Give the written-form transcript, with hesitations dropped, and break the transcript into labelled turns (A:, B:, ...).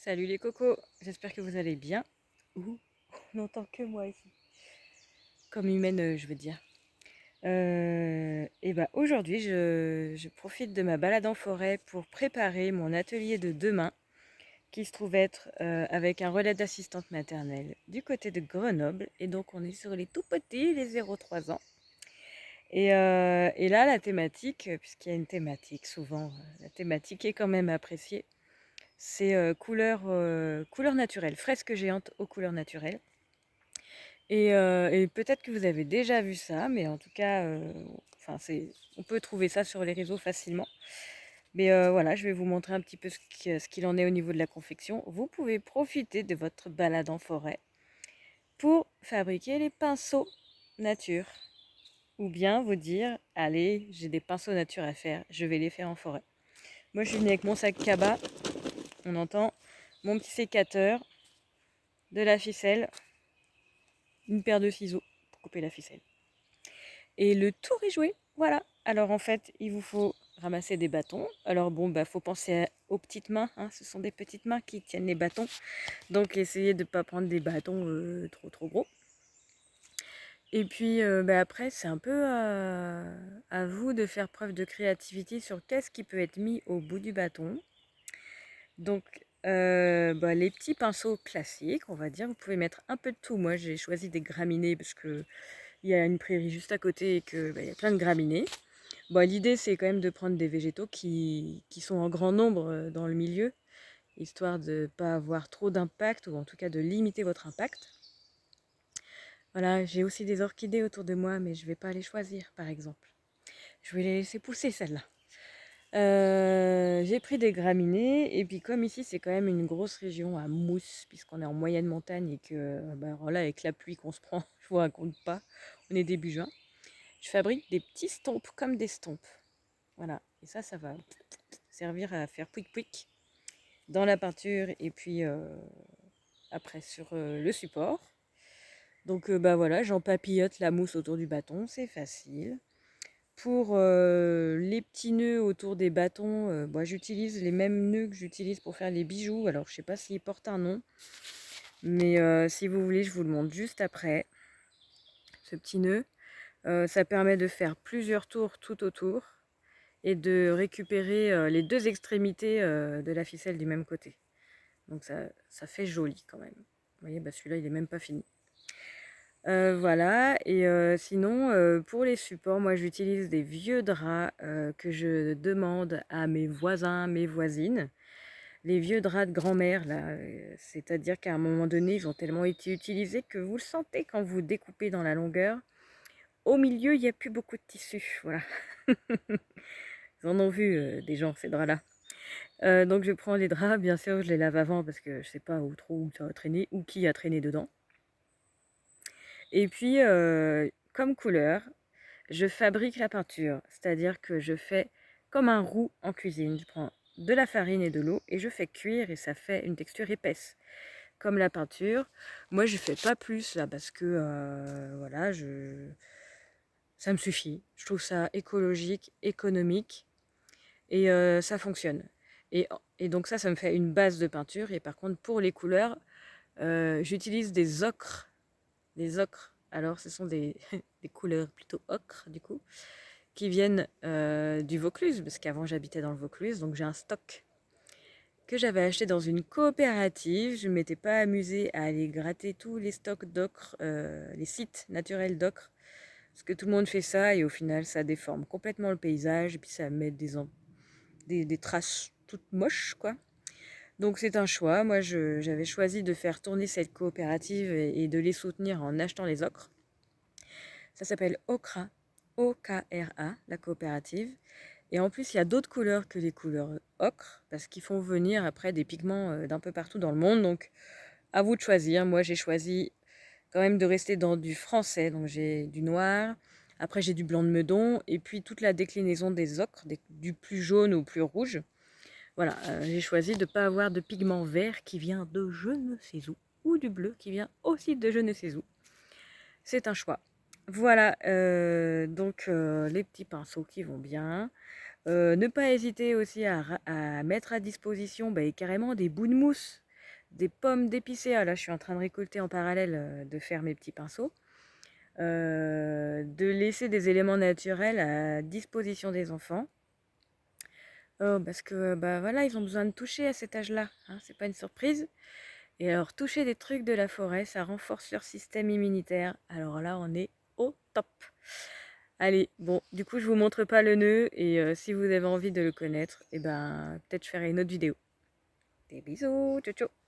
A: Salut les cocos, j'espère que vous allez bien. Ouh, on n'entend que moi ici. Comme humaine, je veux dire. Et bah aujourd'hui, je profite de ma balade en forêt pour préparer mon atelier de demain, qui se trouve être avec un relais d'assistante maternelle du côté de Grenoble. Et donc on est sur les tout petits, les 0-3 ans. Et là, la thématique, puisqu'il y a une thématique souvent, la thématique est quand même appréciée. C'est couleur naturelle, fresque géante aux couleurs naturelles. Et peut-être que vous avez déjà vu ça, mais en tout cas, enfin, on peut trouver ça sur les réseaux facilement. Mais voilà, je vais vous montrer un petit peu ce qu'il en est au niveau de la confection. Vous pouvez profiter de votre balade en forêt pour fabriquer les pinceaux nature. Ou bien vous dire, allez, j'ai des pinceaux nature à faire, je vais les faire en forêt. Moi, je suis venue avec mon sac cabas, on entend, mon petit sécateur, de la ficelle, une paire de ciseaux pour couper la ficelle. Et le tour est joué, voilà. Alors en fait, il vous faut ramasser des bâtons. Alors bon, bah faut penser aux petites mains, hein. Ce sont des petites mains qui tiennent les bâtons. Donc essayez de ne pas prendre des bâtons trop gros. Et puis bah, après, c'est un peu à vous de faire preuve de créativité sur qu'est-ce qui peut être mis au bout du bâton. Donc bah, les petits pinceaux classiques, on va dire, vous pouvez mettre un peu de tout. Moi j'ai choisi des graminées parce que il y a une prairie juste à côté et que bah, y a plein de graminées. Bon, l'idée c'est quand même de prendre des végétaux qui sont en grand nombre dans le milieu, histoire de ne pas avoir trop d'impact ou en tout cas de limiter votre impact. Voilà, j'ai aussi des orchidées autour de moi, mais je ne vais pas les choisir par exemple. Je vais les laisser pousser celles-là. J'ai pris des graminées et puis comme ici c'est quand même une grosse région à mousse puisqu'on est en moyenne montagne et que bah, alors là avec la pluie qu'on se prend, je vous raconte pas, on est début juin. Je fabrique des petits stompes comme des stompes. Voilà, et ça va servir à faire pouic pouic dans la peinture et puis après sur le support. Donc bah voilà, j'empapillote la mousse autour du bâton, c'est facile. Pour les petits nœuds autour des bâtons, bah, j'utilise les mêmes nœuds que j'utilise pour faire les bijoux. Alors je sais pas s'ils portent un nom, mais si vous voulez, je vous le montre juste après. Ce petit nœud, ça permet de faire plusieurs tours tout autour et de récupérer les deux extrémités de la ficelle du même côté. Donc ça fait joli quand même. Vous voyez, bah celui-là, il est même pas fini. Voilà, et sinon, pour les supports, moi j'utilise des vieux draps que je demande à mes voisins, mes voisines. Les vieux draps de grand-mère, là, c'est-à-dire qu'à un moment donné, ils ont tellement été utilisés que vous le sentez quand vous découpez dans la longueur. Au milieu, il n'y a plus beaucoup de tissu, voilà. Ils en ont vu des gens, ces draps-là. Donc je prends les draps, bien sûr, je les lave avant parce que je sais pas où trop où ça va traîner ou qui a traîné dedans. Et puis, comme couleur, je fabrique la peinture, c'est-à-dire que je fais comme un roux en cuisine. Je prends de la farine et de l'eau et je fais cuire et ça fait une texture épaisse, comme la peinture. Moi, je fais pas plus là parce que voilà, ça me suffit. Je trouve ça écologique, économique et ça fonctionne. Et, et donc ça me fait une base de peinture. Et par contre, pour les couleurs, j'utilise des ocres. Des ocres. Alors, ce sont des, des couleurs plutôt ocre, du coup, qui viennent du Vaucluse, parce qu'avant j'habitais dans le Vaucluse, donc j'ai un stock que j'avais acheté dans une coopérative. Je ne m'étais pas amusée à aller gratter tous les stocks d'ocre, les sites naturels d'ocre, parce que tout le monde fait ça et au final ça déforme complètement le paysage et puis ça met des traces toutes moches, quoi. Donc c'est un choix. Moi, j'avais choisi de faire tourner cette coopérative et de les soutenir en achetant les ocres. Ça s'appelle Okra, O-K-R-A, la coopérative. Et en plus, il y a d'autres couleurs que les couleurs ocre, parce qu'ils font venir après des pigments d'un peu partout dans le monde. Donc, à vous de choisir. Moi, j'ai choisi quand même de rester dans du français. Donc, j'ai du noir. Après, j'ai du blanc de Meudon. Et puis, toute la déclinaison des ocres, du plus jaune au plus rouge. Voilà, j'ai choisi de ne pas avoir de pigment vert qui vient de je ne sais où, ou du bleu qui vient aussi de je ne sais où. C'est un choix. Voilà, donc les petits pinceaux qui vont bien. Ne pas hésiter aussi à mettre à disposition carrément des bouts de mousse. des pommes d'épicéa. Là, je suis en train de récolter en parallèle, de faire mes petits pinceaux. De laisser des éléments naturels à disposition des enfants. Parce que bah voilà, ils ont besoin de toucher à cet âge-là, hein, c'est pas une surprise. Et alors toucher des trucs de la forêt, ça renforce leur système immunitaire. Alors là, on est au top. Allez, bon, du coup, je vous montre pas le nœud et si vous avez envie de le connaître, et ben peut-être je ferai une autre vidéo. Des bisous, ciao ciao.